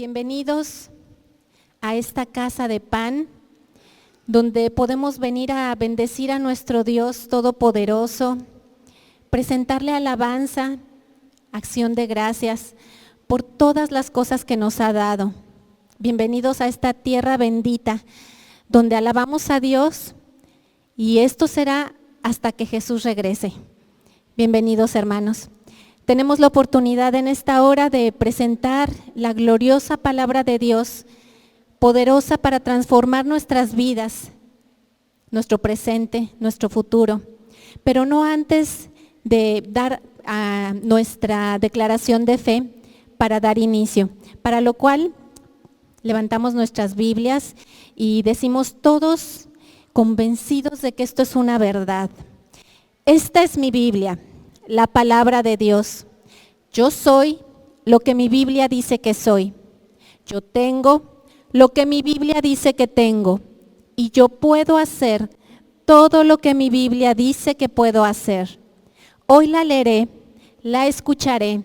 Bienvenidos a esta casa de pan, donde podemos venir a bendecir a nuestro Dios Todopoderoso, presentarle alabanza, acción de gracias por todas las cosas que nos ha dado. Bienvenidos a esta tierra bendita, donde alabamos a Dios, y esto será hasta que Jesús regrese. Bienvenidos, hermanos. Tenemos la oportunidad en esta hora de presentar la gloriosa palabra de Dios, poderosa para transformar nuestras vidas, nuestro presente, nuestro futuro. Pero no antes de dar a nuestra declaración de fe para dar inicio, para lo cual levantamos nuestras Biblias y decimos todos convencidos de que esto es una verdad. Esta es mi Biblia, la palabra de Dios. Yo soy lo que mi Biblia dice que soy. Yo tengo lo que mi Biblia dice que tengo. Y yo puedo hacer todo lo que mi Biblia dice que puedo hacer. Hoy la leeré, la escucharé,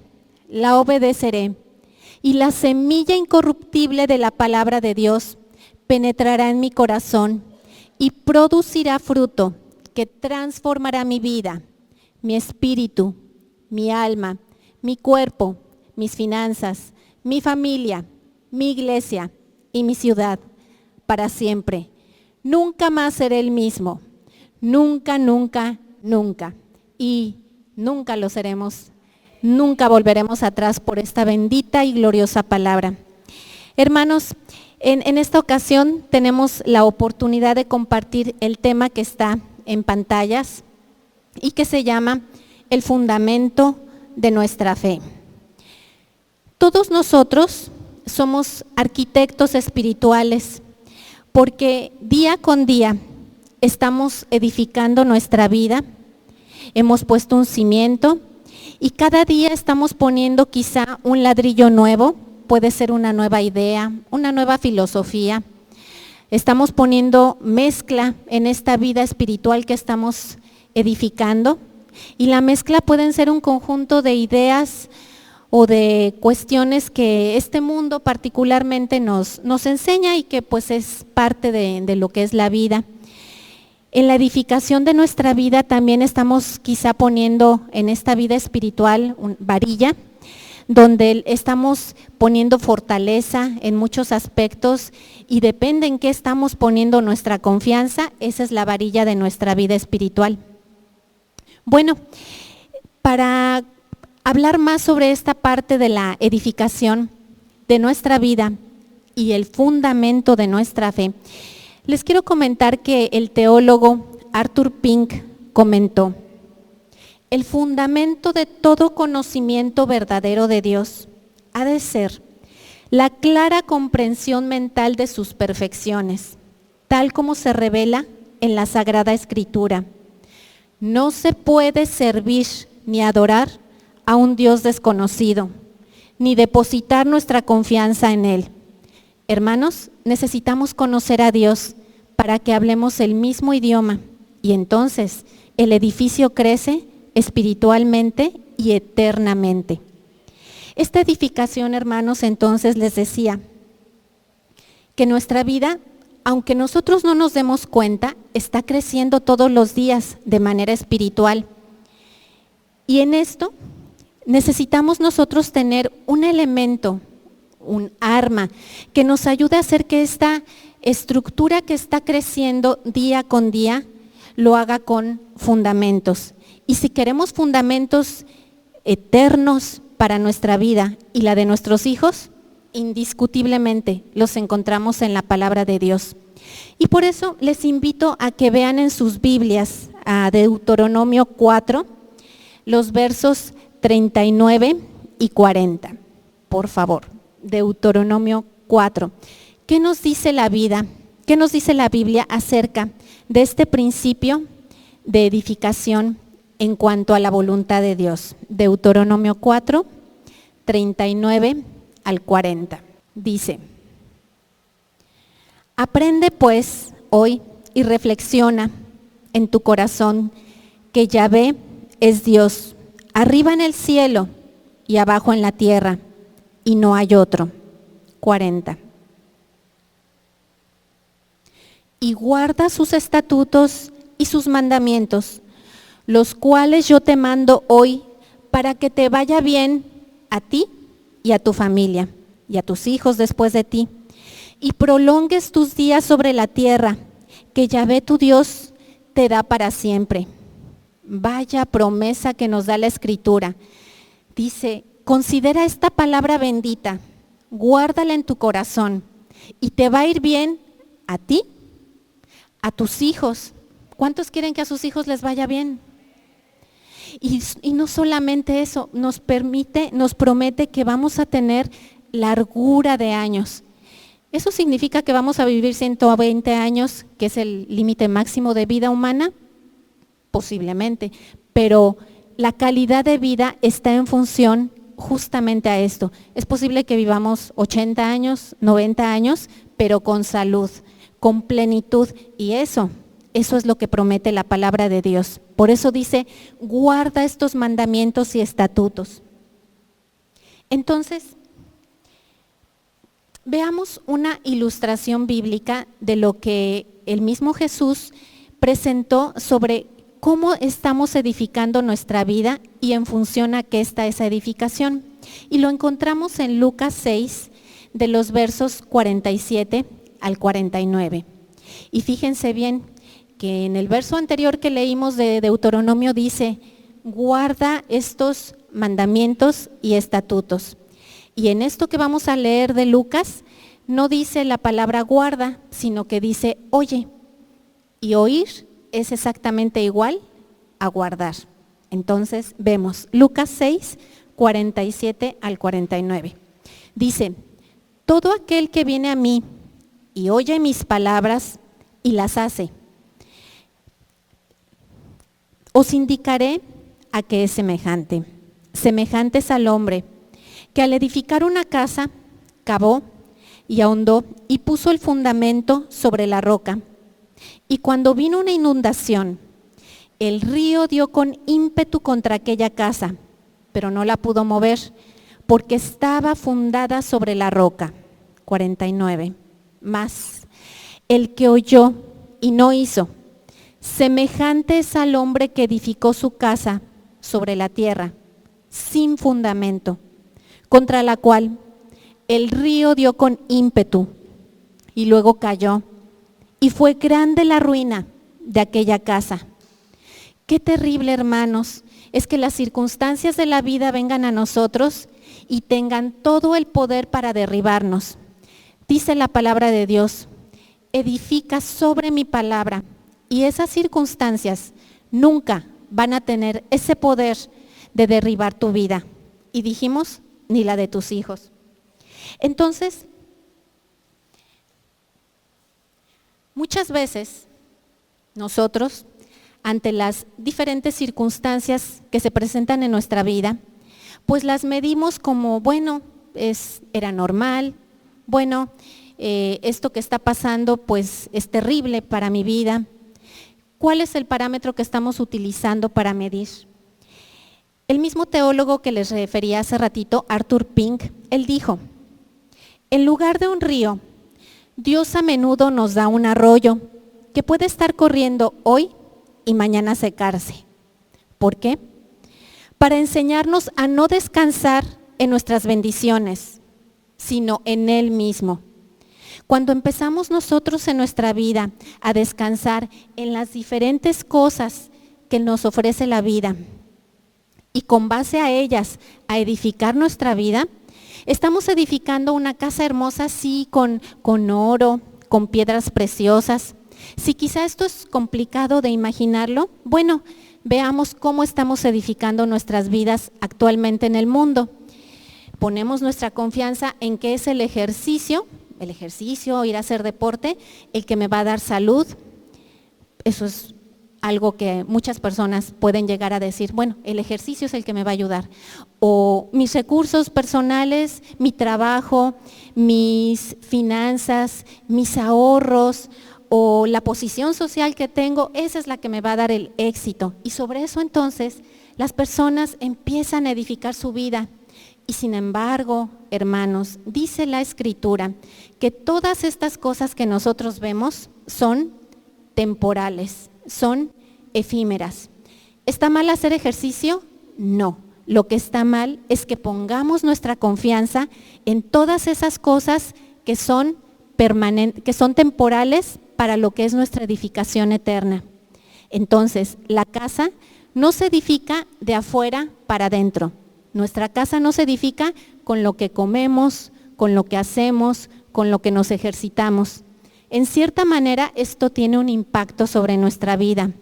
la obedeceré. Y la semilla incorruptible de la palabra de Dios penetrará en mi corazón y producirá fruto que transformará mi vida, mi espíritu, mi alma, mi cuerpo, mis finanzas, mi familia, mi iglesia y mi ciudad para siempre. Nunca más seré el mismo. Nunca, nunca, nunca. Y nunca lo seremos. Nunca volveremos atrás por esta bendita y gloriosa palabra. Hermanos, en esta ocasión tenemos la oportunidad de compartir el tema que está en pantallas y que se llama el fundamento de nuestra fe. Todos nosotros somos arquitectos espirituales porque día con día estamos edificando nuestra vida, hemos puesto un cimiento y cada día estamos poniendo quizá un ladrillo nuevo, puede ser una nueva idea, una nueva filosofía. Estamos poniendo mezcla en esta vida espiritual que estamos edificando, y la mezcla pueden ser un conjunto de ideas o de cuestiones que este mundo particularmente nos enseña y que pues es parte de lo que es la vida. En la edificación de nuestra vida también estamos quizá poniendo en esta vida espiritual varilla, donde estamos poniendo fortaleza en muchos aspectos y depende en qué estamos poniendo nuestra confianza, esa es la varilla de nuestra vida espiritual. Bueno, para hablar más sobre esta parte de la edificación de nuestra vida y el fundamento de nuestra fe, les quiero comentar que el teólogo Arthur Pink comentó: el fundamento de todo conocimiento verdadero de Dios ha de ser la clara comprensión mental de sus perfecciones, tal como se revela en la Sagrada Escritura. No se puede servir ni adorar a un Dios desconocido, ni depositar nuestra confianza en Él. Hermanos, necesitamos conocer a Dios para que hablemos el mismo idioma y entonces el edificio crece espiritualmente y eternamente. Esta edificación, hermanos, entonces les decía que nuestra vida, aunque nosotros no nos demos cuenta, está creciendo todos los días de manera espiritual. Y en esto necesitamos nosotros tener un elemento, un arma, que nos ayude a hacer que esta estructura que está creciendo día con día lo haga con fundamentos. Y si queremos fundamentos eternos para nuestra vida y la de nuestros hijos, indiscutiblemente los encontramos en la palabra de Dios. Y por eso les invito a que vean en sus Biblias a Deuteronomio 4, los versos 39 y 40. Por favor, Deuteronomio 4. ¿Qué nos dice la vida? ¿Qué nos dice la Biblia acerca de este principio de edificación en cuanto a la voluntad de Dios? Deuteronomio 4, 39 al 40. Dice: aprende pues hoy y reflexiona en tu corazón que Yahvé es Dios, arriba en el cielo y abajo en la tierra, y no hay otro. 40. Y guarda sus estatutos y sus mandamientos, los cuales yo te mando hoy, para que te vaya bien a ti y a tu familia, y a tus hijos después de ti, y prolongues tus días sobre la tierra, que Yahvé tu Dios te da para siempre. Vaya promesa que nos da la Escritura. Dice, considera esta palabra bendita, guárdala en tu corazón, y te va a ir bien a ti, a tus hijos. ¿Cuántos quieren que a sus hijos les vaya bien? Y no solamente eso, nos promete que vamos a tener largura de años. ¿Eso significa que vamos a vivir 120 años, que es el límite máximo de vida humana? Posiblemente, pero la calidad de vida está en función justamente a esto. Es posible que vivamos 80 años, 90 años, pero con salud, con plenitud, y eso es lo que promete la palabra de Dios. Por eso dice, guarda estos mandamientos y estatutos. Entonces, veamos una ilustración bíblica de lo que el mismo Jesús presentó sobre cómo estamos edificando nuestra vida y en función a qué está esa edificación. Y lo encontramos en Lucas 6, de los versos 47 al 49. Y fíjense bien que en el verso anterior que leímos de Deuteronomio dice, guarda estos mandamientos y estatutos. Y en esto que vamos a leer de Lucas, no dice la palabra guarda, sino que dice oye. Y oír es exactamente igual a guardar. Entonces vemos Lucas 6, 47 al 49. Dice, todo aquel que viene a mí y oye mis palabras y las hace, os indicaré a qué es semejante. Semejante es al hombre que al edificar una casa, cavó y ahondó y puso el fundamento sobre la roca. Y cuando vino una inundación, el río dio con ímpetu contra aquella casa, pero no la pudo mover, porque estaba fundada sobre la roca. 49. Más, el que oyó y no hizo, semejante es al hombre que edificó su casa sobre la tierra, sin fundamento, contra la cual el río dio con ímpetu y luego cayó, y fue grande la ruina de aquella casa. Qué terrible, hermanos, es que las circunstancias de la vida vengan a nosotros y tengan todo el poder para derribarnos. Dice la palabra de Dios, edifica sobre mi palabra, y esas circunstancias nunca van a tener ese poder de derribar tu vida. Y dijimos, ni la de tus hijos. Entonces, muchas veces nosotros, ante las diferentes circunstancias que se presentan en nuestra vida, pues las medimos como, bueno, era normal, bueno, esto que está pasando pues es terrible para mi vida. ¿Cuál es el parámetro que estamos utilizando para medir? El mismo teólogo que les refería hace ratito, Arthur Pink, él dijo, en lugar de un río, Dios a menudo nos da un arroyo que puede estar corriendo hoy y mañana secarse. ¿Por qué? Para enseñarnos a no descansar en nuestras bendiciones, sino en Él mismo. Cuando empezamos nosotros en nuestra vida a descansar en las diferentes cosas que nos ofrece la vida y con base a ellas a edificar nuestra vida, estamos edificando una casa hermosa, sí, con oro, con piedras preciosas. Si quizá esto es complicado de imaginarlo, bueno, veamos cómo estamos edificando nuestras vidas actualmente en el mundo. Ponemos nuestra confianza en que es el ejercicio, ir a hacer deporte, el que me va a dar salud. Eso es algo que muchas personas pueden llegar a decir, bueno, el ejercicio es el que me va a ayudar. O mis recursos personales, mi trabajo, mis finanzas, mis ahorros, o la posición social que tengo, esa es la que me va a dar el éxito. Y sobre eso entonces las personas empiezan a edificar su vida. Y sin embargo, hermanos, dice la Escritura que todas estas cosas que nosotros vemos son temporales, son efímeras. ¿Está mal hacer ejercicio? No. Lo que está mal es que pongamos nuestra confianza en todas esas cosas que son temporales para lo que es nuestra edificación eterna. Entonces, la casa no se edifica de afuera para adentro. Nuestra casa no se edifica con lo que comemos, con lo que hacemos, con lo que nos ejercitamos. En cierta manera, esto tiene un impacto sobre nuestra vida,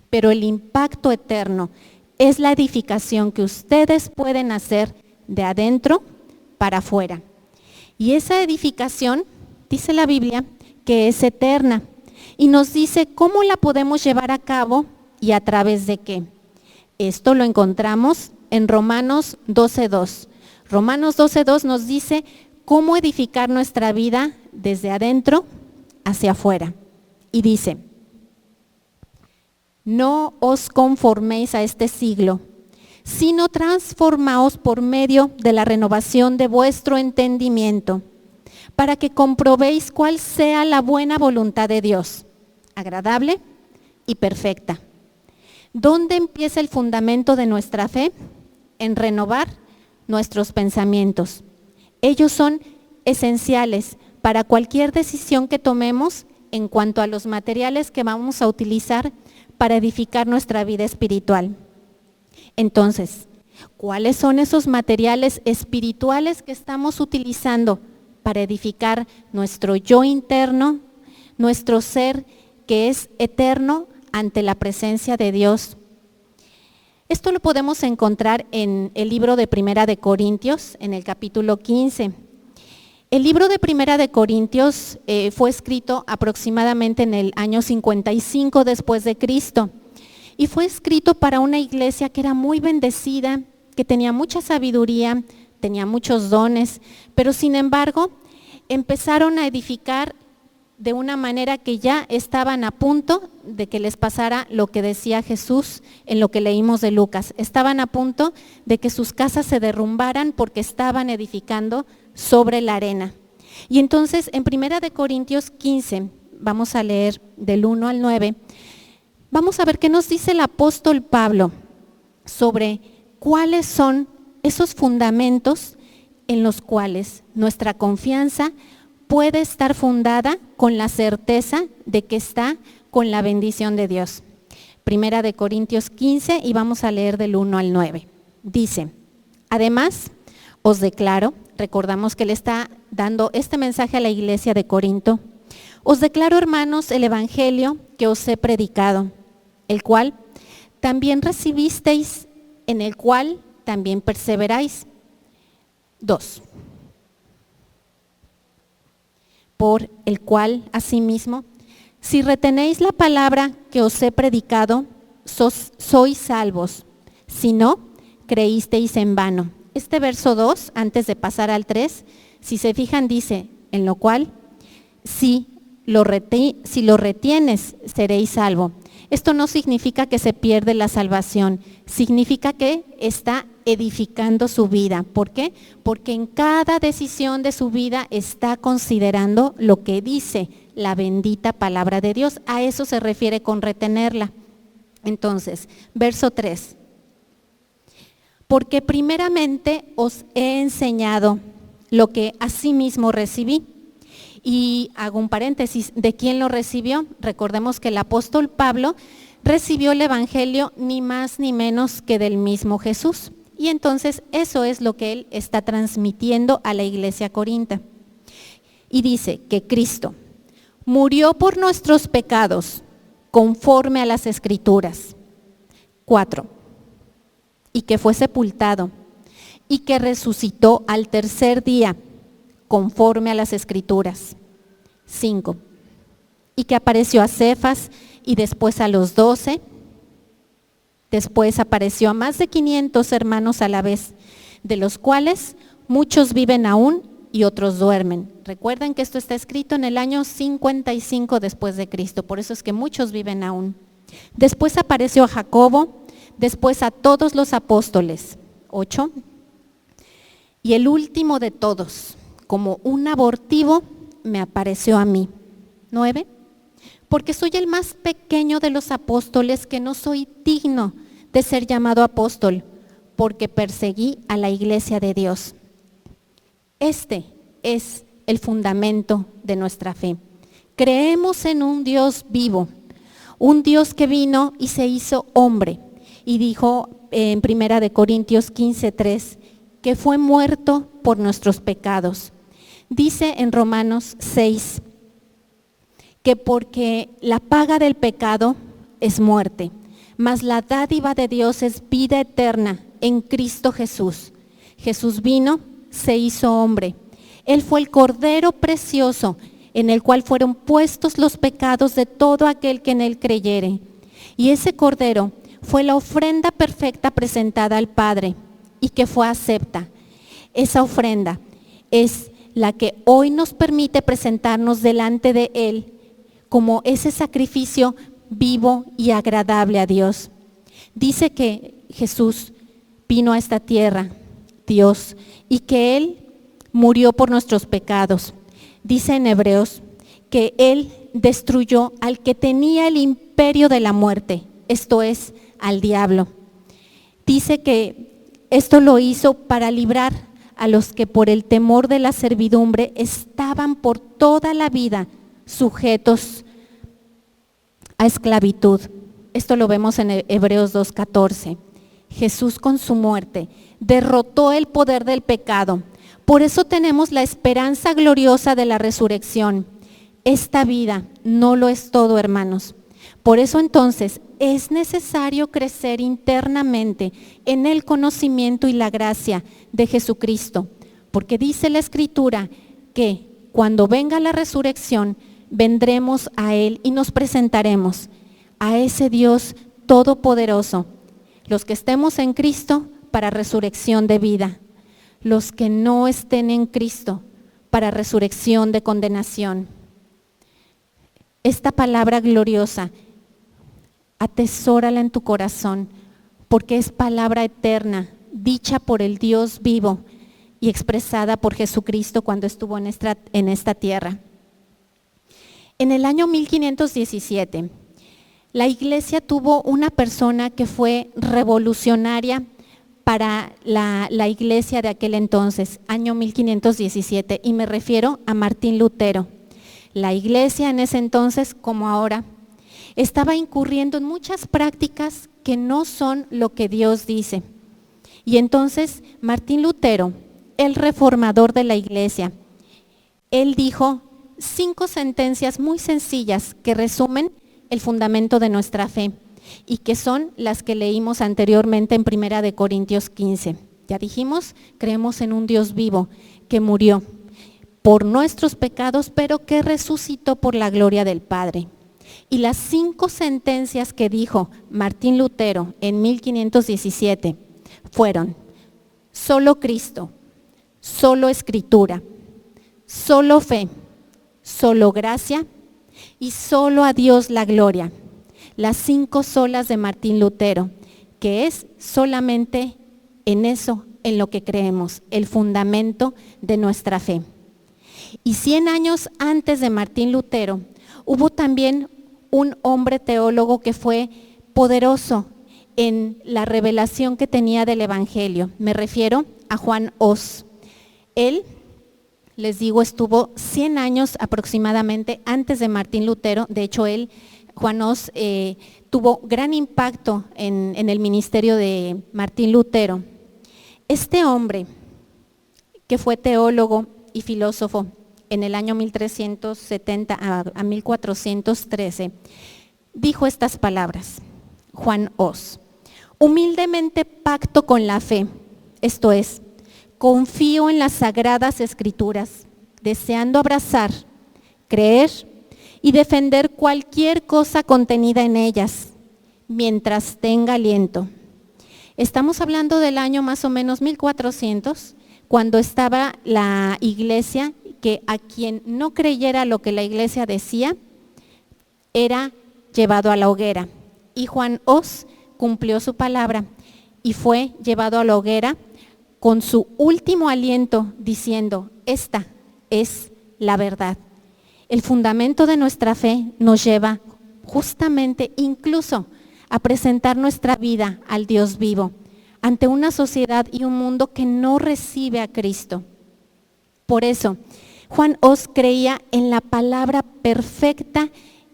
pero el impacto eterno es la edificación que ustedes pueden hacer de adentro para afuera. Y esa edificación, dice la Biblia, que es eterna. Y nos dice cómo la podemos llevar a cabo y a través de qué. Esto lo encontramos en Romanos 12:2. Romanos 12:2 nos dice cómo edificar nuestra vida desde adentro hacia afuera. Y dice: no os conforméis a este siglo, sino transformaos por medio de la renovación de vuestro entendimiento, para que comprobéis cuál sea la buena voluntad de Dios, agradable y perfecta. ¿Dónde empieza el fundamento de nuestra fe? En renovar nuestros pensamientos. Ellos son esenciales para cualquier decisión que tomemos en cuanto a los materiales que vamos a utilizar para edificar nuestra vida espiritual. Entonces, ¿cuáles son esos materiales espirituales que estamos utilizando para edificar nuestro yo interno, nuestro ser que es eterno ante la presencia de Dios? Esto lo podemos encontrar en el libro de Primera de Corintios, en el capítulo 15. El libro de Primera de Corintios fue escrito aproximadamente en el año 55 después de Cristo. Y fue escrito para una iglesia que era muy bendecida, que tenía mucha sabiduría, tenía muchos dones, pero sin embargo empezaron a edificar de una manera que ya estaban a punto de que les pasara lo que decía Jesús en lo que leímos de Lucas. Estaban a punto de que sus casas se derrumbaran porque estaban edificando sobre la arena. Y entonces en 1 Corintios 15, vamos a leer del 1 al 9, vamos a ver qué nos dice el apóstol Pablo sobre cuáles son esos fundamentos en los cuales nuestra confianza puede estar fundada con la certeza de que está con la bendición de Dios. 1 Corintios 15 y vamos a leer del 1 al 9. Dice: además, os declaro, recordamos que le está dando este mensaje a la iglesia de Corinto, os declaro, hermanos, el evangelio que os he predicado, el cual también recibisteis, en el cual también perseveráis. 2. Por el cual, asimismo, si retenéis la palabra que os he predicado, sois salvos. Si no, creísteis en vano. Este verso 2, antes de pasar al 3, si se fijan, dice, en lo cual, si lo retienes, seréis salvo. Esto no significa que se pierde la salvación, significa que está edificando su vida. ¿Por qué? Porque en cada decisión de su vida está considerando lo que dice la bendita palabra de Dios. A eso se refiere con retenerla. Entonces, verso 3. Porque primeramente os he enseñado lo que asimismo recibí. Y hago un paréntesis, ¿de quién lo recibió? Recordemos que el apóstol Pablo recibió el evangelio ni más ni menos que del mismo Jesús. Y entonces eso es lo que él está transmitiendo a la iglesia corinta. Y dice que Cristo murió por nuestros pecados conforme a las Escrituras. 4. Y que fue sepultado y que resucitó al tercer día conforme a las Escrituras. 5. Y que apareció a Cefas y después a los 12. Después apareció a más de 500 hermanos a la vez, de los cuales muchos viven aún y otros duermen. Recuerden que esto está escrito en el año 55 después de Cristo, por eso es que muchos viven aún. Después apareció a Jacobo, después a todos los apóstoles. 8. y el último de todos, como un abortivo, me apareció a mí. 9. Porque soy el más pequeño de los apóstoles, que no soy digno de ser llamado apóstol, porque perseguí a la iglesia de Dios. Este es el fundamento de nuestra fe. Creemos en un Dios vivo, un Dios que vino y se hizo hombre, y dijo en 1 Corintios 15:3, que fue muerto por nuestros pecados. Dice en Romanos 6, que porque la paga del pecado es muerte, mas la dádiva de Dios es vida eterna en Cristo Jesús. Jesús vino, se hizo hombre. Él fue el Cordero precioso, en el cual fueron puestos los pecados de todo aquel que en él creyere. Y ese Cordero fue la ofrenda perfecta presentada al Padre y que fue acepta. Esa ofrenda es la que hoy nos permite presentarnos delante de Él como ese sacrificio vivo y agradable a Dios. Dice que Jesús vino a esta tierra, Dios, y que Él murió por nuestros pecados. Dice en Hebreos que Él destruyó al que tenía el imperio de la muerte, esto es, al diablo. Dice que esto lo hizo para librar a los que por el temor de la servidumbre estaban por toda la vida sujetos a esclavitud. Esto lo vemos en Hebreos 2:14. Jesús con su muerte derrotó el poder del pecado. Por eso tenemos la esperanza gloriosa de la resurrección. Esta vida no lo es todo, hermanos. Por eso entonces es necesario crecer internamente en el conocimiento y la gracia de Jesucristo, porque dice la Escritura que cuando venga la resurrección vendremos a Él y nos presentaremos a ese Dios todopoderoso. Los que estemos en Cristo, para resurrección de vida. Los que no estén en Cristo, para resurrección de condenación. Esta palabra gloriosa, atesórala en tu corazón, porque es palabra eterna, dicha por el Dios vivo y expresada por Jesucristo cuando estuvo en esta tierra. En el año 1517, la iglesia tuvo una persona que fue revolucionaria para la iglesia de aquel entonces, año 1517, y me refiero a Martín Lutero. La iglesia en ese entonces, como ahora, estaba incurriendo en muchas prácticas que no son lo que Dios dice. Y entonces Martín Lutero, el reformador de la iglesia, él dijo 5 sentencias muy sencillas que resumen el fundamento de nuestra fe y que son las que leímos anteriormente en 1 Corintios 15. Ya dijimos, creemos en un Dios vivo que murió por nuestros pecados, pero que resucitó por la gloria del Padre. Y las 5 sentencias que dijo Martín Lutero en 1517 fueron: solo Cristo, solo Escritura, solo fe, solo gracia y solo a Dios la gloria. Las 5 solas de Martín Lutero, que es solamente en eso en lo que creemos, el fundamento de nuestra fe. Y 100 años antes de Martín Lutero, hubo también un hombre teólogo que fue poderoso en la revelación que tenía del Evangelio. Me refiero a Juan Hus. Él, les digo, estuvo 100 años aproximadamente antes de Martín Lutero. De hecho, Juan Hus, tuvo gran impacto en el ministerio de Martín Lutero. Este hombre, que fue teólogo y filósofo en el año 1370 a 1413, dijo estas palabras, Juan Hus: humildemente pacto con la fe, esto es, confío en las sagradas escrituras, deseando abrazar, creer y defender cualquier cosa contenida en ellas, mientras tenga aliento. Estamos hablando del año más o menos 1400, cuando estaba la iglesia, que a quien no creyera lo que la iglesia decía, era llevado a la hoguera. Y Juan Hus cumplió su palabra y fue llevado a la hoguera con su último aliento diciendo, esta es la verdad. El fundamento de nuestra fe nos lleva justamente incluso a presentar nuestra vida al Dios vivo ante una sociedad y un mundo que no recibe a Cristo. Por eso, Juan Os creía en la palabra perfecta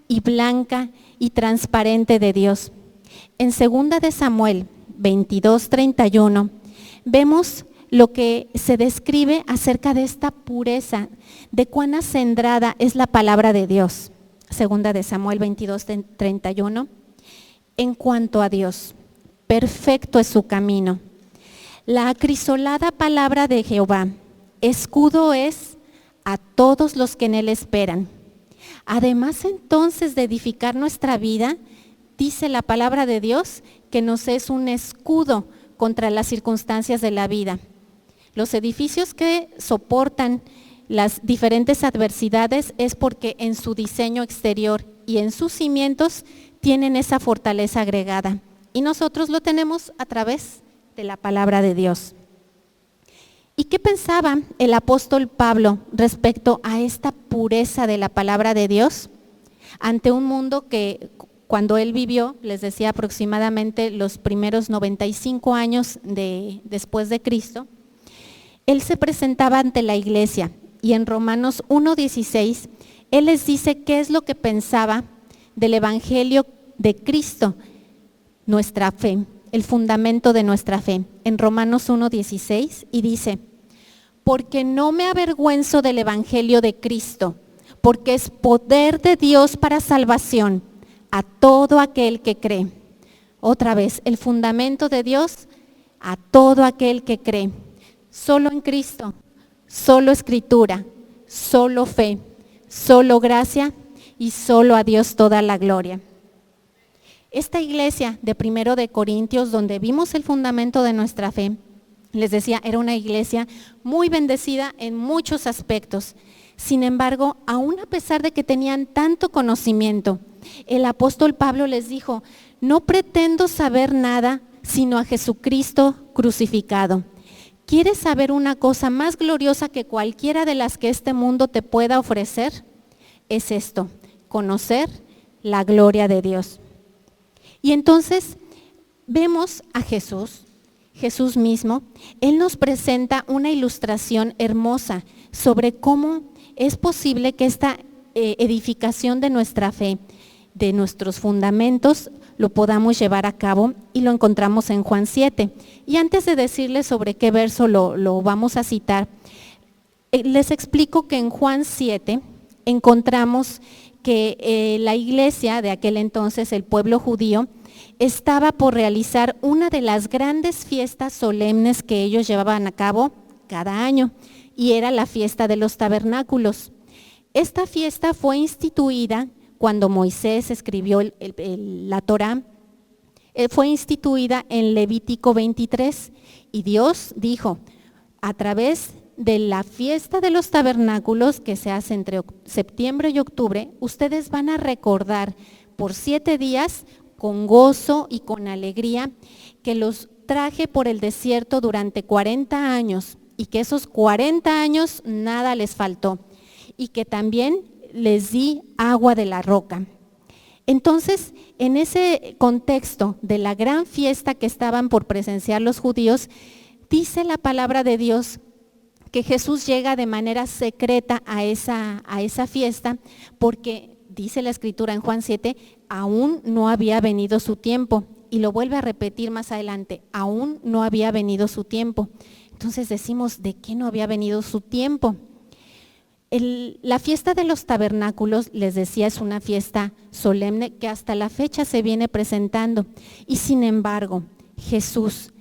y blanca y transparente de Dios. En 2 de Samuel 22:31 vemos lo que se describe acerca de esta pureza, de cuán acendrada es la palabra de Dios. 2 de Samuel 22:31. En cuanto a Dios, perfecto es su camino. La acrisolada palabra de Jehová, escudo es a todos los que en él esperan. Además entonces de edificar nuestra vida, dice la palabra de Dios que nos es un escudo contra las circunstancias de la vida. Los edificios que soportan las diferentes adversidades es porque en su diseño exterior y en sus cimientos tienen esa fortaleza agregada. Y nosotros lo tenemos a través de la palabra de Dios. ¿Y qué pensaba el apóstol Pablo respecto a esta pureza de la palabra de Dios? Ante un mundo que cuando él vivió, les decía aproximadamente los primeros 95 años después de Cristo, él se presentaba ante la iglesia y en Romanos 1:16, él les dice qué es lo que pensaba del evangelio de Cristo, nuestra fe, el fundamento de nuestra fe. En Romanos 1:16 y dice, porque no me avergüenzo del evangelio de Cristo, porque es poder de Dios para salvación a todo aquel que cree. Otra vez, el fundamento de Dios a todo aquel que cree. Solo en Cristo, solo escritura, solo fe, solo gracia y solo a Dios toda la gloria. Esta iglesia de 1 de Corintios, donde vimos el fundamento de nuestra fe, les decía, era una iglesia muy bendecida en muchos aspectos. Sin embargo, aún a pesar de que tenían tanto conocimiento, el apóstol Pablo les dijo, no pretendo saber nada sino a Jesucristo crucificado. ¿Quieres saber una cosa más gloriosa que cualquiera de las que este mundo te pueda ofrecer? Es esto, conocer la gloria de Dios. Y entonces vemos a Jesús mismo, Él nos presenta una ilustración hermosa sobre cómo es posible que esta edificación de nuestra fe, de nuestros fundamentos, lo podamos llevar a cabo y lo encontramos en Juan 7. Y antes de decirles sobre qué verso lo vamos a citar, les explico que en Juan 7 encontramos que la iglesia de aquel entonces, el pueblo judío, estaba por realizar una de las grandes fiestas solemnes que ellos llevaban a cabo cada año, y era la fiesta de los tabernáculos. Esta fiesta fue instituida cuando Moisés escribió la Torá, fue instituida en Levítico 23, y Dios dijo, a través de la fiesta de los tabernáculos que se hace entre septiembre y octubre, ustedes van a recordar por 7 días con gozo y con alegría que los traje por el desierto durante 40 años y que esos 40 años nada les faltó y que también les di agua de la roca. Entonces, en ese contexto de la gran fiesta que estaban por presenciar los judíos, dice la palabra de Dios que Jesús llega de manera secreta a esa fiesta porque, dice la escritura en Juan 7, aún no había venido su tiempo. Y lo vuelve a repetir más adelante, aún no había venido su tiempo. Entonces decimos, ¿de qué no había venido su tiempo? La fiesta de los tabernáculos, les decía, es una fiesta solemne que hasta la fecha se viene presentando. Y sin embargo, Jesús,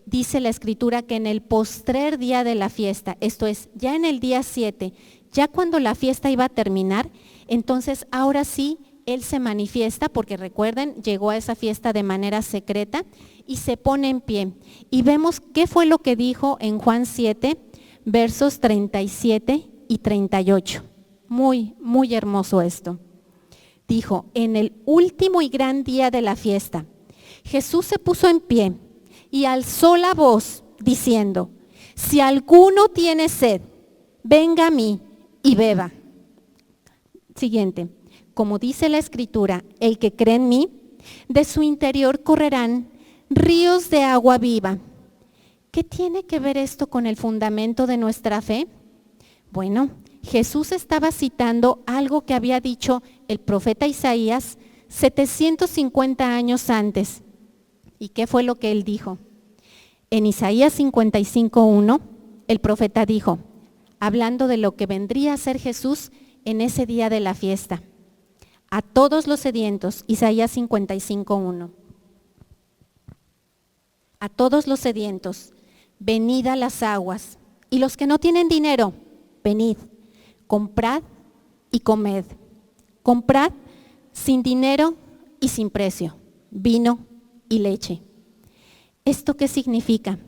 dice la escritura que en el postrer día de la fiesta, esto es, ya en el día 7, ya cuando la fiesta iba a terminar, entonces ahora sí, Él se manifiesta, porque recuerden, llegó a esa fiesta de manera secreta y se pone en pie. Y vemos qué fue lo que dijo en Juan 7, versos 37 y 38. Muy, muy hermoso esto. Dijo, en el último y gran día de la fiesta, Jesús se puso en pie y alzó la voz diciendo, si alguno tiene sed, venga a mí y beba. Siguiente, como dice la Escritura, el que cree en mí, de su interior correrán ríos de agua viva. ¿Qué tiene que ver esto con el fundamento de nuestra fe? Bueno, Jesús estaba citando algo que había dicho el profeta Isaías 750 años antes. ¿Y qué fue lo que él dijo? En Isaías 55:1, el profeta dijo, hablando de lo que vendría a ser Jesús en ese día de la fiesta: a todos los sedientos, Isaías 55:1. A todos los sedientos, venid a las aguas, y los que no tienen dinero, venid, comprad y comed. Comprad sin dinero y sin precio, vino y leche. ¿Esto qué significa?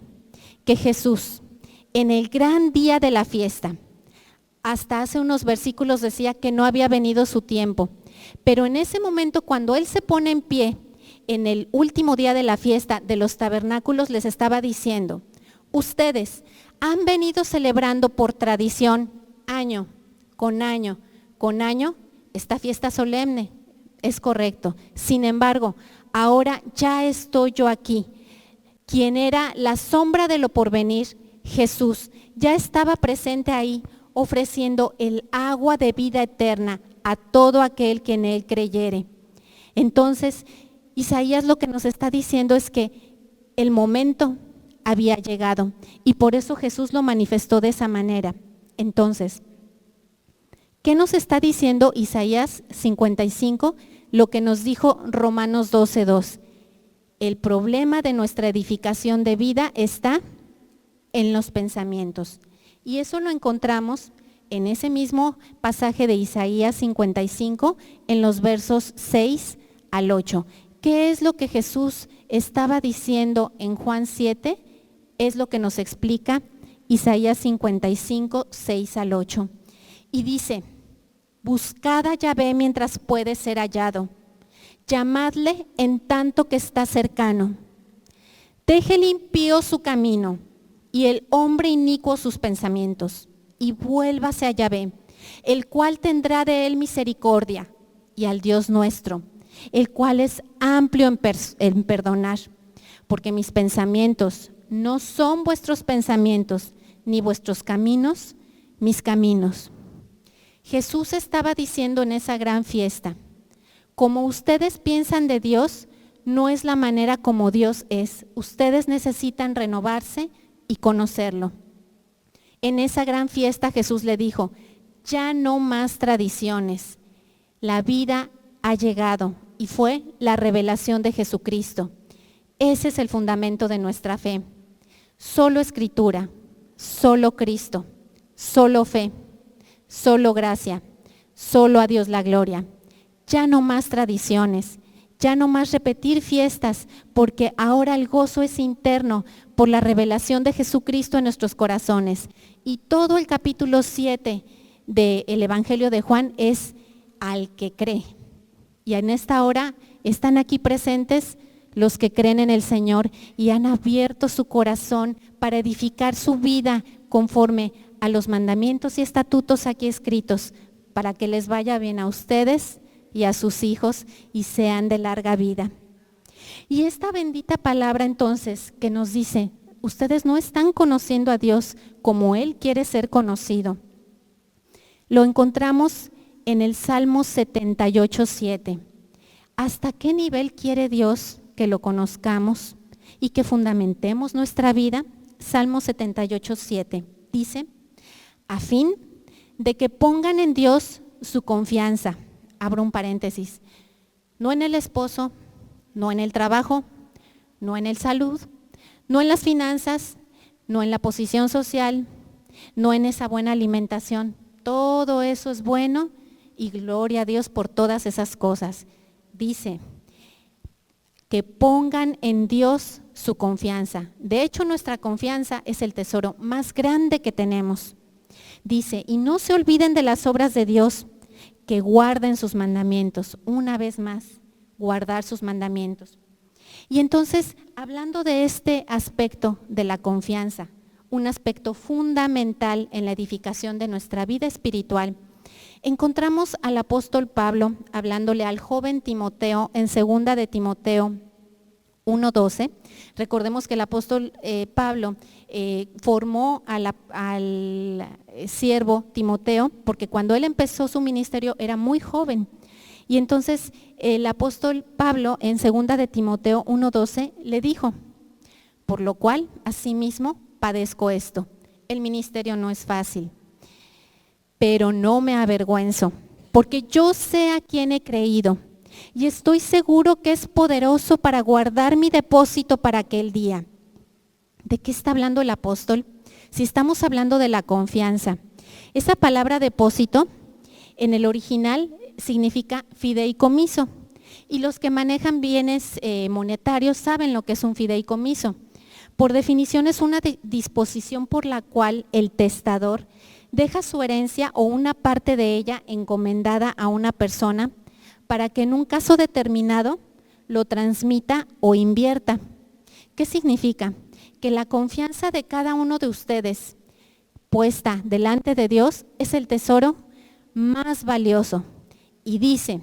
Que Jesús, en el gran día de la fiesta, hasta hace unos versículos decía que no había venido su tiempo, pero en ese momento cuando Él se pone en pie, en el último día de la fiesta de los tabernáculos, les estaba diciendo, ustedes han venido celebrando por tradición año con año, esta fiesta solemne, es correcto. Sin embargo, ahora ya estoy yo aquí. Quien era la sombra de lo porvenir, Jesús, ya estaba presente ahí, ofreciendo el agua de vida eterna a todo aquel que en Él creyere. Entonces, Isaías lo que nos está diciendo es que el momento había llegado y por eso Jesús lo manifestó de esa manera. Entonces, ¿qué nos está diciendo Isaías 55? Lo que nos dijo Romanos 12:2. El problema de nuestra edificación de vida está en los pensamientos. Y eso lo encontramos en ese mismo pasaje de Isaías 55, en los versos 6 al 8. ¿Qué es lo que Jesús estaba diciendo en Juan 7? Es lo que nos explica Isaías 55, 6 al 8. Y dice, buscad a Yahvé mientras puede ser hallado, llamadle en tanto que está cercano. Deje el impío su camino y el hombre inicuo sus pensamientos, y vuélvase a Yahvé, el cual tendrá de él misericordia, y al Dios nuestro, el cual es amplio en perdonar, porque mis pensamientos no son vuestros pensamientos, ni vuestros caminos mis caminos. Jesús estaba diciendo en esa gran fiesta, como ustedes piensan de Dios, no es la manera como Dios es. Ustedes necesitan renovarse y conocerlo. En esa gran fiesta Jesús le dijo, ya no más tradiciones. La vida ha llegado y fue la revelación de Jesucristo. Ese es el fundamento de nuestra fe. Solo Escritura, solo Cristo, solo fe, solo gracia, solo a Dios la gloria. Ya no más tradiciones, ya no más repetir fiestas, porque ahora el gozo es interno por la revelación de Jesucristo en nuestros corazones. Y todo el capítulo 7 del Evangelio de Juan es al que cree. Y en esta hora están aquí presentes los que creen en el Señor y han abierto su corazón para edificar su vida conforme a los mandamientos y estatutos aquí escritos, para que les vaya bien a ustedes y a sus hijos y sean de larga vida. Y esta bendita palabra entonces que nos dice, ustedes no están conociendo a Dios como Él quiere ser conocido. Lo encontramos en el Salmo 78:7. ¿Hasta qué nivel quiere Dios que lo conozcamos y que fundamentemos nuestra vida? Salmo 78:7 dice, a fin de que pongan en Dios su confianza. Abro un paréntesis, no en el esposo, no en el trabajo, no en el salud, no en las finanzas, no en la posición social, no en esa buena alimentación. Todo eso es bueno y gloria a Dios por todas esas cosas. Dice que pongan en Dios su confianza. De hecho, nuestra confianza es el tesoro más grande que tenemos. Dice, y no se olviden de las obras de Dios, que guarden sus mandamientos. Una vez más, guardar sus mandamientos. Y entonces, hablando de este aspecto de la confianza, un aspecto fundamental en la edificación de nuestra vida espiritual. Encontramos al apóstol Pablo hablándole al joven Timoteo en 2 de Timoteo 1:12. Recordemos que el apóstol Pablo formó al siervo Timoteo, porque cuando él empezó su ministerio era muy joven. Y entonces el apóstol Pablo en 2 de Timoteo 1:12 le dijo: por lo cual, asimismo, padezco esto. El ministerio no es fácil, pero no me avergüenzo, porque yo sé a quién he creído y estoy seguro que es poderoso para guardar mi depósito para aquel día. ¿De qué está hablando el apóstol? Si estamos hablando de la confianza. Esa palabra depósito en el original significa fideicomiso, y los que manejan bienes monetarios saben lo que es un fideicomiso. Por definición es una disposición por la cual el testador deja su herencia o una parte de ella encomendada a una persona para que en un caso determinado lo transmita o invierta. ¿Qué significa? Que la confianza de cada uno de ustedes puesta delante de Dios es el tesoro más valioso, y dice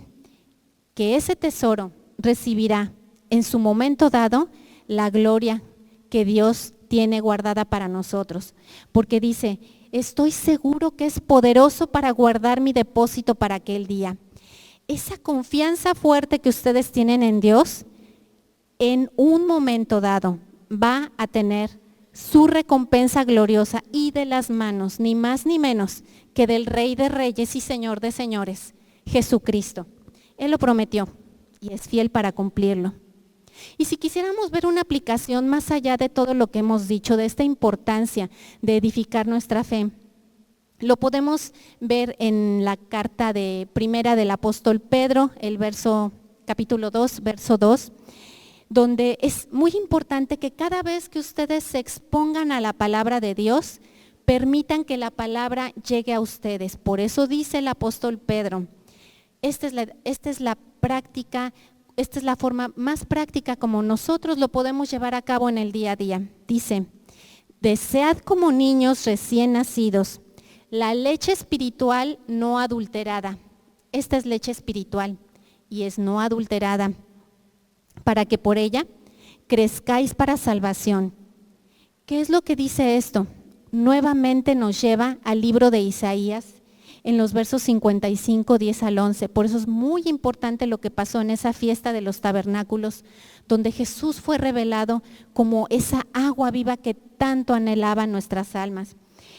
que ese tesoro recibirá en su momento dado la gloria que Dios tiene guardada para nosotros, porque dice: estoy seguro que es poderoso para guardar mi depósito para aquel día. Esa confianza fuerte que ustedes tienen en Dios, en un momento dado, va a tener su recompensa gloriosa, y de las manos, ni más ni menos, que del Rey de Reyes y Señor de Señores, Jesucristo. Él lo prometió y es fiel para cumplirlo. Y si quisiéramos ver una aplicación más allá de todo lo que hemos dicho, de esta importancia de edificar nuestra fe, lo podemos ver en la carta primera del apóstol Pedro, el capítulo 2, verso 2, donde es muy importante que cada vez que ustedes se expongan a la palabra de Dios, permitan que la palabra llegue a ustedes. Por eso dice el apóstol Pedro: esta es la práctica, esta es la forma más práctica como nosotros lo podemos llevar a cabo en el día a día. Dice: desead como niños recién nacidos la leche espiritual no adulterada. Esta es leche espiritual y es no adulterada, para que por ella crezcáis para salvación. ¿Qué es lo que dice esto? Nuevamente nos lleva al libro de Isaías, en los versos 55, 10 al 11. Por eso es muy importante lo que pasó en esa fiesta de los tabernáculos, donde Jesús fue revelado como esa agua viva que tanto anhelaban nuestras almas.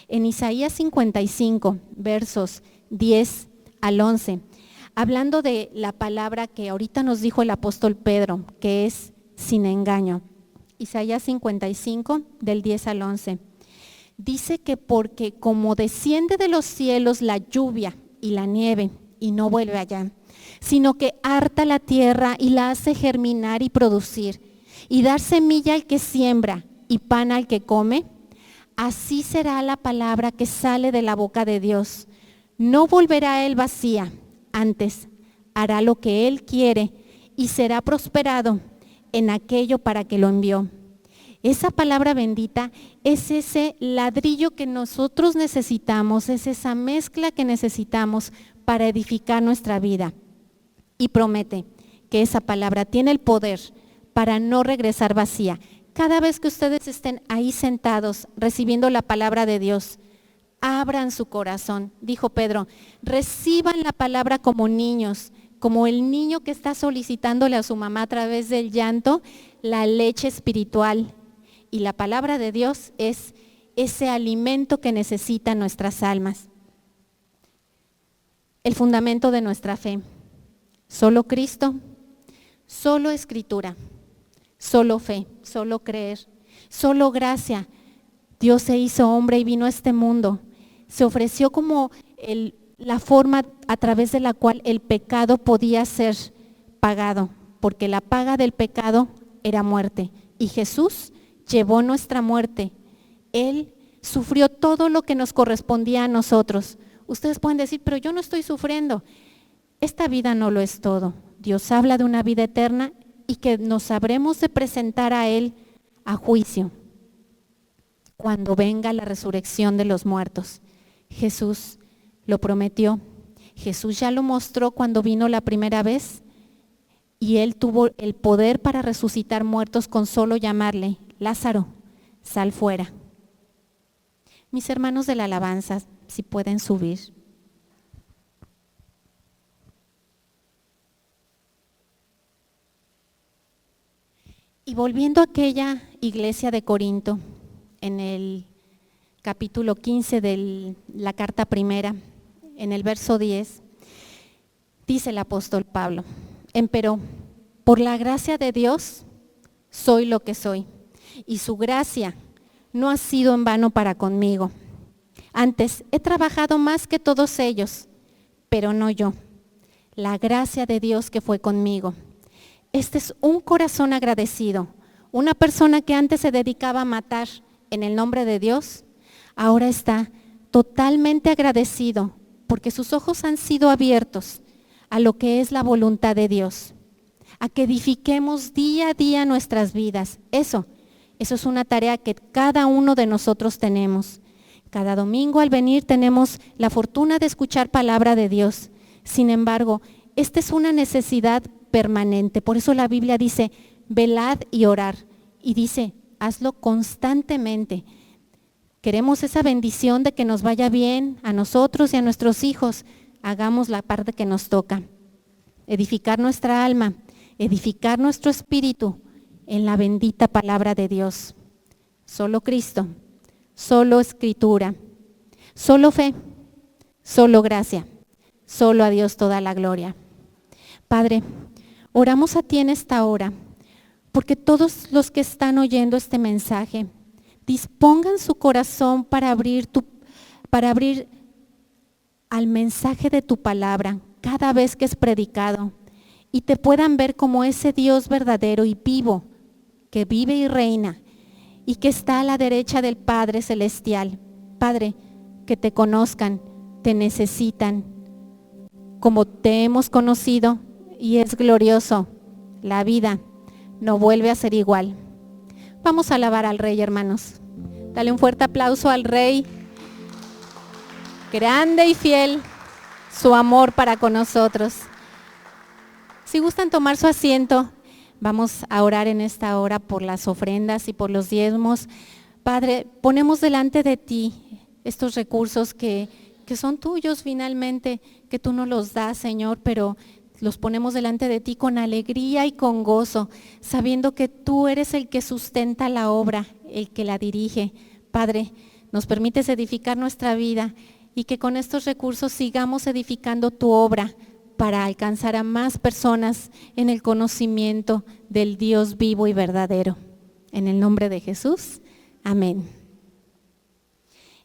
En Isaías 55, versos 10 al 11, hablando de la palabra que ahorita nos dijo el apóstol Pedro, que es sin engaño. Isaías 55, del 10 al 11. Dice que porque como desciende de los cielos la lluvia y la nieve y no vuelve allá, sino que harta la tierra y la hace germinar y producir, y dar semilla al que siembra y pan al que come, así será la palabra que sale de la boca de Dios. No volverá a él vacía, antes hará lo que él quiere y será prosperado en aquello para que lo envió. Esa palabra bendita es ese ladrillo que nosotros necesitamos, es esa mezcla que necesitamos para edificar nuestra vida. Y promete que esa palabra tiene el poder para no regresar vacía. Cada vez que ustedes estén ahí sentados recibiendo la palabra de Dios, abran su corazón. Dijo Pedro: reciban la palabra como niños, como el niño que está solicitándole a su mamá a través del llanto la leche espiritual. Y la palabra de Dios es ese alimento que necesitan nuestras almas. El fundamento de nuestra fe: solo Cristo, solo Escritura, solo fe, solo creer, solo gracia. Dios se hizo hombre y vino a este mundo. Se ofreció como la forma a través de la cual el pecado podía ser pagado, porque la paga del pecado era muerte. Y Jesús llevó nuestra muerte. Él sufrió todo lo que nos correspondía a nosotros. Ustedes pueden decir: pero yo no estoy sufriendo. Esta vida no lo es todo. Dios habla de una vida eterna y que nos habremos de presentar a Él a juicio. cuando venga la resurrección de los muertos. Jesús lo prometió. Jesús ya lo mostró cuando vino la primera vez y Él tuvo el poder para resucitar muertos con solo llamarle: Lázaro, sal fuera. Mis hermanos de la alabanza, si pueden subir. Y volviendo a aquella iglesia de Corinto, en el capítulo 15 de la carta primera, en el verso 10, dice el apóstol Pablo: empero, por la gracia de Dios, soy lo que soy, y su gracia no ha sido en vano para conmigo. Antes he trabajado más que todos ellos, pero no yo, la gracia de Dios que fue conmigo. Este es un corazón agradecido. Una persona que antes se dedicaba a matar en el nombre de Dios, ahora está totalmente agradecido porque sus ojos han sido abiertos a lo que es la voluntad de Dios, a que edifiquemos día a día nuestras vidas. Eso es una tarea que cada uno de nosotros tenemos. Cada domingo al venir tenemos la fortuna de escuchar palabra de Dios. Sin embargo, esta es una necesidad permanente. Por eso la Biblia dice: velad y orar. Y dice: hazlo constantemente. Queremos esa bendición de que nos vaya bien a nosotros y a nuestros hijos. Hagamos la parte que nos toca. Edificar nuestra alma, edificar nuestro espíritu en la bendita palabra de Dios. Solo Cristo, solo Escritura, solo fe, solo gracia, solo a Dios toda la gloria. Padre, oramos a ti en esta hora, porque todos los que están oyendo este mensaje dispongan su corazón para abrir al mensaje de tu palabra cada vez que es predicado y te puedan ver como ese Dios verdadero y vivo, que vive y reina y que está a la derecha del Padre Celestial. Padre, que te conozcan, te necesitan, como te hemos conocido, y es glorioso. La vida no vuelve a ser igual. Vamos a alabar al Rey, hermanos. Dale un fuerte aplauso al Rey. Grande y fiel su amor para con nosotros. Si gustan tomar su asiento, vamos a orar en esta hora por las ofrendas y por los diezmos. Padre, ponemos delante de ti estos recursos que son tuyos finalmente, que tú nos los das, Señor, pero los ponemos delante de ti con alegría y con gozo, sabiendo que tú eres el que sustenta la obra, el que la dirige. Padre, nos permites edificar nuestra vida y que con estos recursos sigamos edificando tu obra para alcanzar a más personas en el conocimiento del Dios vivo y verdadero. En el nombre de Jesús, amén.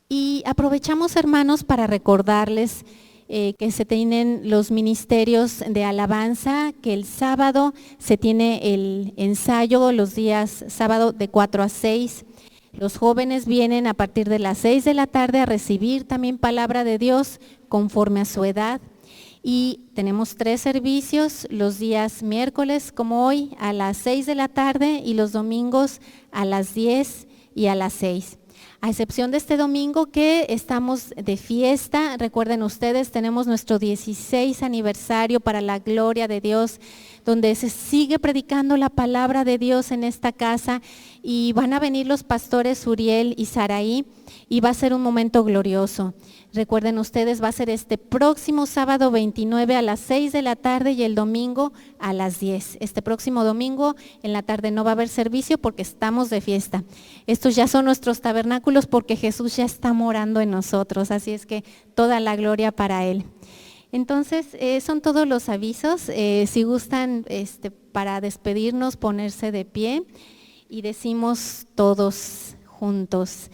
Y aprovechamos, hermanos, para recordarles que se tienen los ministerios de alabanza, que el sábado se tiene el ensayo, los días sábado de 4 a 6. Los jóvenes vienen a partir de las 6 de la tarde a recibir también palabra de Dios conforme a su edad. Y tenemos 3 servicios, los días miércoles como hoy a las 6 de la tarde y los domingos a las 10 y a las 6. A excepción de este domingo que estamos de fiesta, recuerden ustedes, tenemos nuestro 16 aniversario para la gloria de Dios, donde se sigue predicando la palabra de Dios en esta casa y van a venir los pastores Uriel y Saraí y va a ser un momento glorioso. Recuerden ustedes, va a ser este próximo sábado 29 a las 6 de la tarde y el domingo a las 10. Este próximo domingo en la tarde no va a haber servicio porque estamos de fiesta. Estos ya son nuestros tabernáculos porque Jesús ya está morando en nosotros, así es que toda la gloria para Él. Entonces, son todos los avisos. Si gustan, para despedirnos, ponerse de pie y decimos todos juntos: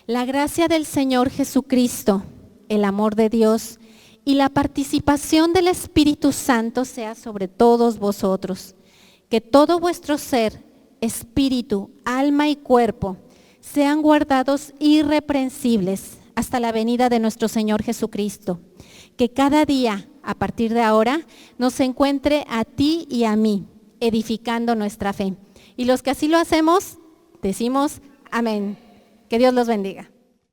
la gracia del Señor Jesucristo, el amor de Dios y la participación del Espíritu Santo sea sobre todos vosotros. Que todo vuestro ser, espíritu, alma y cuerpo sean guardados irreprensibles hasta la venida de nuestro Señor Jesucristo. Que cada día, a partir de ahora, nos encuentre a ti y a mí, edificando nuestra fe. Y los que así lo hacemos, decimos amén. Que Que Dios los bendiga.